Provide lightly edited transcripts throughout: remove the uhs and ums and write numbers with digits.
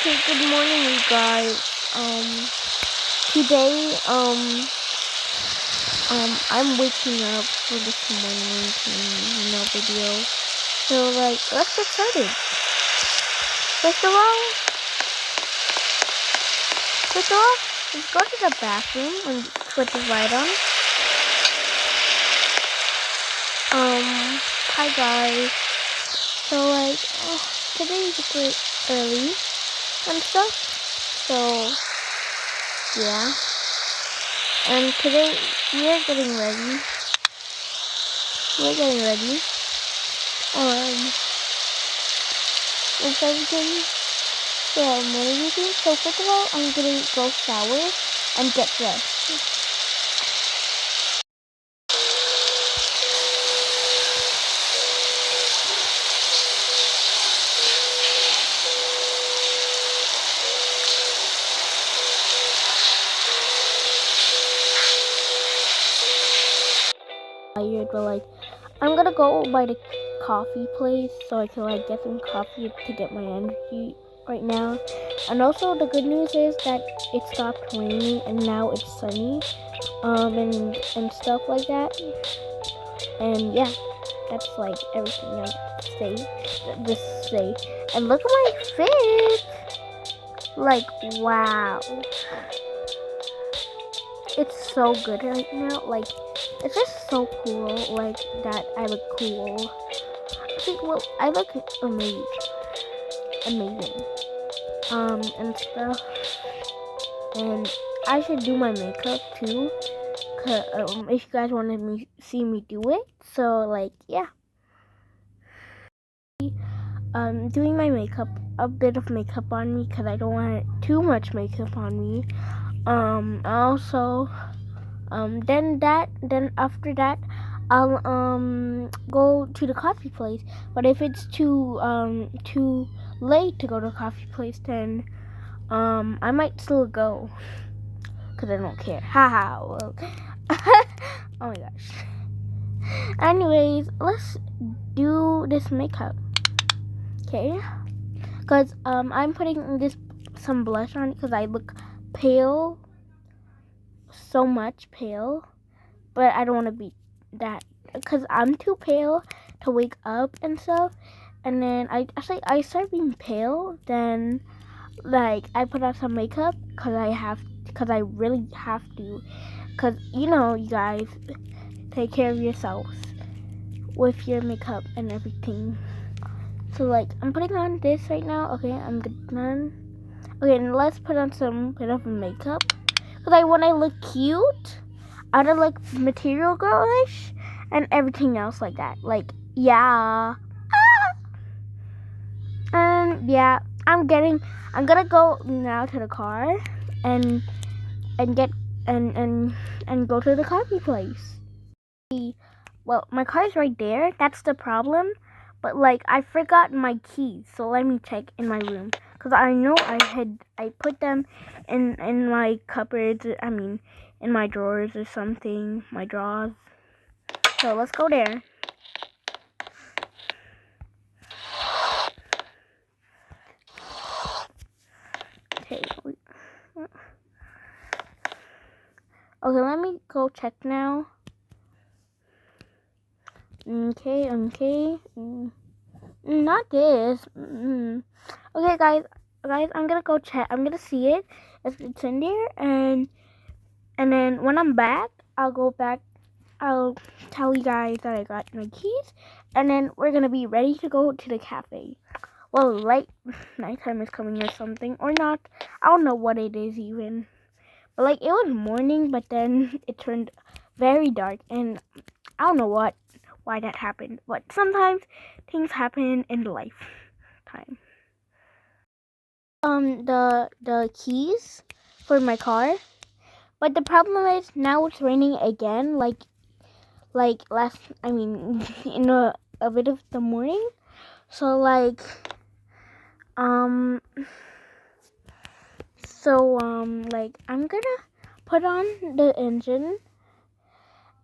Okay, good morning, you guys. Today, I'm waking up for this morning routine, video. So, let's get started. First of all, let's go to the bathroom and switch the light on. Hi guys. So, today is quite early and stuff. So, yeah. And today we're getting ready. It's everything. Yeah, morning routine. So first of all, I'm gonna go shower and get dressed. But I'm gonna go by the coffee place so I can get some coffee to get my energy right now. And also the good news is that it stopped raining and now it's sunny, and stuff like that. And yeah, that's everything I say. And look at my fit. Wow. It's so good right now. It's just so cool, that I look cool. I look amazing. And stuff. And I should do my makeup too. If you guys want to see me do it. So, yeah. Doing my makeup, a bit of makeup on me, because I don't want too much makeup on me. Also, then after that, I'll go to the coffee place. But if it's too late to go to the coffee place, then I might still go, because I don't care. Haha. Well, oh my gosh. Anyways, let's do this makeup. Okay, because I'm putting some blush on because I look pale, so much pale, but I don't want to be that, because I'm too pale to wake up and stuff. And then I start being pale, then I put on some makeup because I really have to, because you guys, take care of yourselves with your makeup and everything. So I'm putting on this right now. Okay, I'm done. Okay, and let's put on some bit of makeup, because I want to look cute. I want to look material girlish and everything else like that. Yeah. And yeah, I'm gonna go now to the car and get and go to the coffee place. Well, my car's right there. That's the problem. But I forgot my keys, so let me check in my room, because I know I put them in my cupboards. I mean, in my drawers or something, my drawers. So let's go there. Okay. Okay, let me go check now. Okay. Not this. Okay, guys, I'm gonna go check. I'm gonna see it if it's in there, and then when I'm back, I'll go back. I'll tell you guys that I got my keys, and then we're gonna be ready to go to the cafe. Well, nighttime is coming or something, or not. I don't know what it is even. But it was morning, but then it turned very dark, and I don't know why that happened. But sometimes things happen in lifetime. The keys for my car, but the problem is now it's raining again. In a bit of the morning. So I'm gonna put on the engine,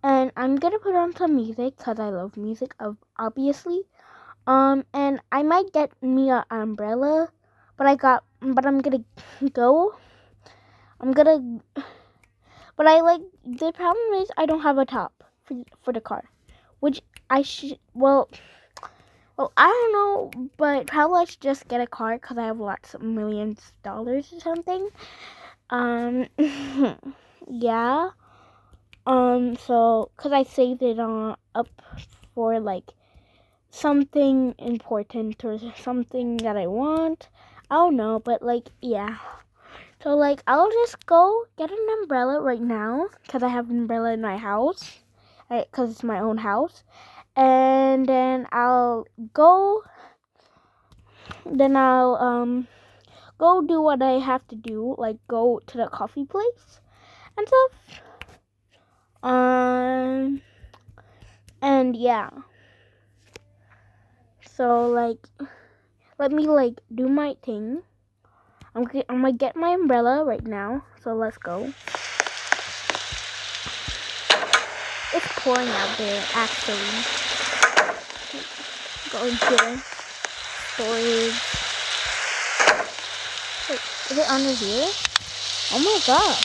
and I'm gonna put on some music because I love music, obviously. And I might get me an umbrella, but I got but I'm gonna go. But the problem is I don't have a top for the car, which I should. Well, I don't know, but probably I should just get a car because I have lots of millions of dollars or something. Yeah. So because I saved it up for like something important or something that I want. I don't know, but like yeah. So like I'll just go get an umbrella right now because I have an umbrella in my house, because it's my own house, and then I'll go. Then I'll go do what I have to do, like go to the coffee place and stuff. And yeah. So like, let me like do my thing. I'm gonna get my umbrella right now. So let's go. It's pouring out there, actually. Go into storage. Wait, is it under here? Oh my god.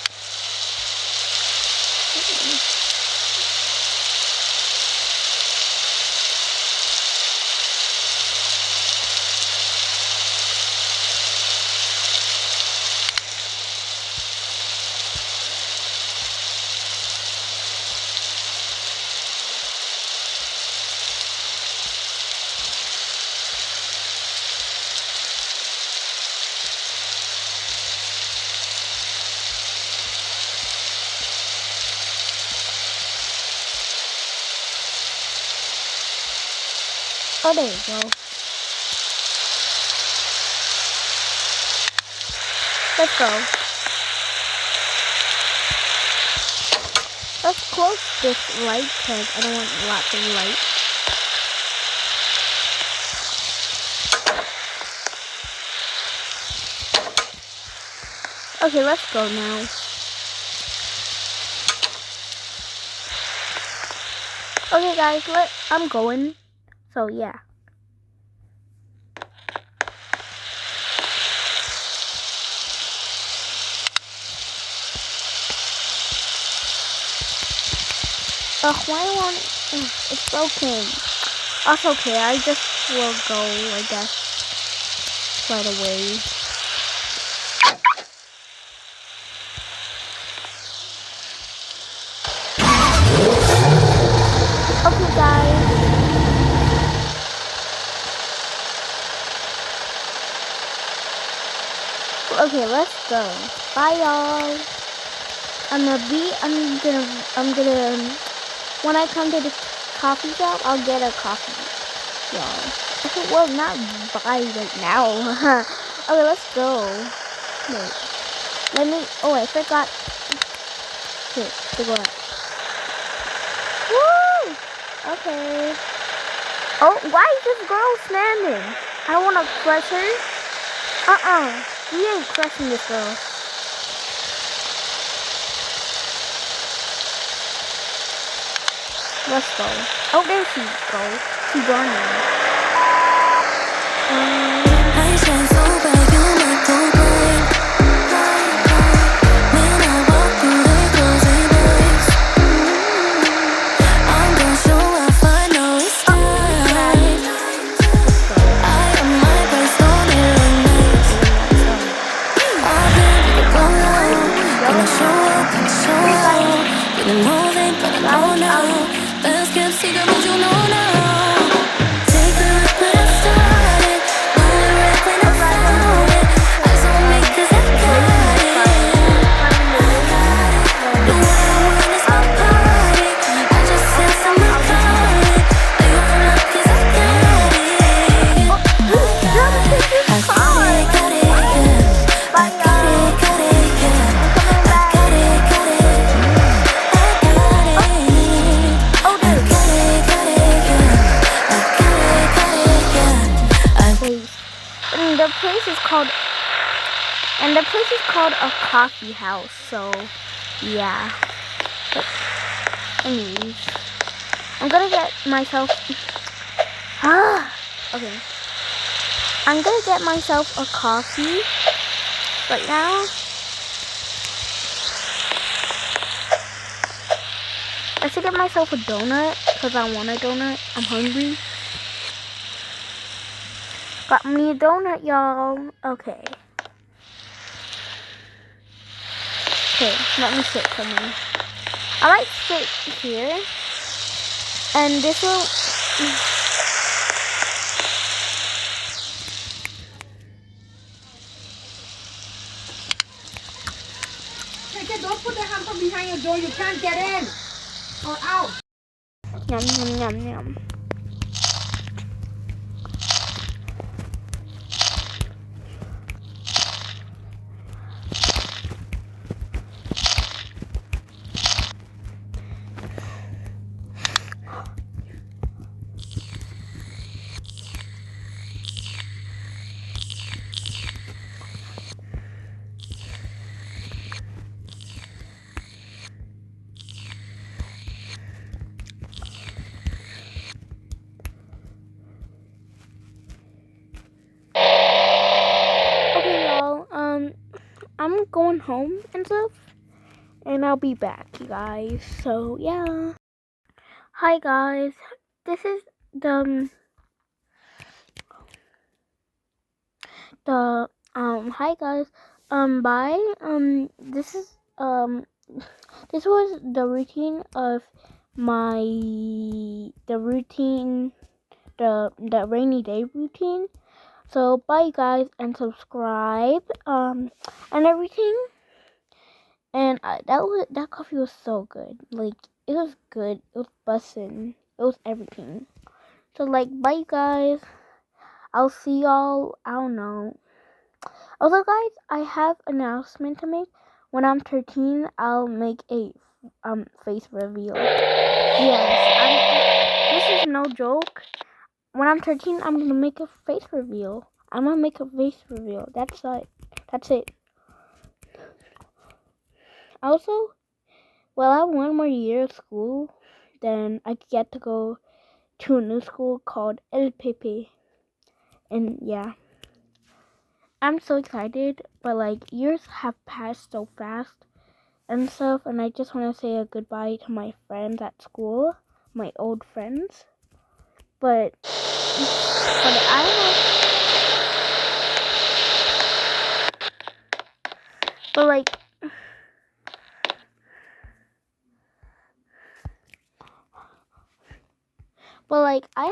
Oh, there you go. Let's go. Let's close this light because I don't want lots of light. Okay, let's go now. Okay guys, I'm going. So yeah. Why won't it's broken? That's okay, I just will go, I guess, right away. Okay guys. Okay, let's go. Bye y'all. I'm gonna when I come to the coffee shop, I'll get a coffee, y'all. Okay, well, not buy right now. Okay, let's go. Wait, I forgot. Here, to go out. Woo! Okay. Oh, why is this girl standing? I don't want to crush her. We ain't crushing this girl. Let's go. Oh, there she goes. She's gone now. I shine so bright, you make go blind. When I walk through the closing doors, I'm gonna show off, I know it's time. I am my best, don't it look nice? I've been to the glow, gonna show up, didn't know then, but I know now. Best kept secret, but you know now. Take a look where I started. Do it right when I found it. Eyes on me 'cause I got it. Do what I want, it's my party. I just said something about it. Do you wanna love 'cause I got it. I got it, yeah. I got it, yeah. I got it, got it. The place is called a coffee house, so yeah. But anyways, I'm gonna get myself okay. I'm gonna get myself a coffee right now. I should get myself a donut because I want a donut. I'm hungry. Got me a donut, y'all. Okay. Okay, let me sit somewhere. I might sit here. And this will... Don't put the hamper behind your door. You can't get in or out. Yum, yum, yum, yum. Okay, y'all. I'm going home and stuff. And I'll be back, you guys. So, yeah. Hi, guys. This is hi, guys. Bye. This was the routine of the rainy day routine. So, bye, guys, and subscribe, and everything. And that coffee was so good. Like, it was good. It was bussin'. It was everything. So, like, bye, guys. I'll see y'all. I don't know. Also, guys, I have an announcement to make. When I'm 13, I'll make a face reveal. Yes, this is no joke. When I'm 13, I'm gonna make a face reveal. I'm gonna make a face reveal. That's it. That's it. Also, well, I have one more year of school, then I get to go to a new school called El Pepe. And yeah, I'm so excited, but like years have passed so fast and stuff, and I just want to say a goodbye to my friends at school, my old friends. But I don't know. But like, I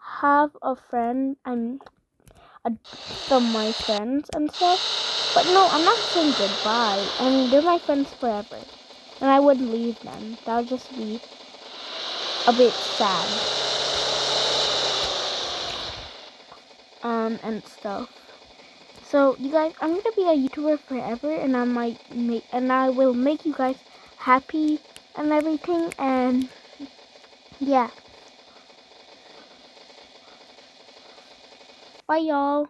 have a friend. Some my friends and stuff. But no, I'm not saying goodbye. I mean, they're my friends forever, and I wouldn't leave them. That would just be a bit sad. And stuff. So you guys, I'm gonna be a YouTuber forever, and I will make you guys happy and everything. And yeah, bye, y'all.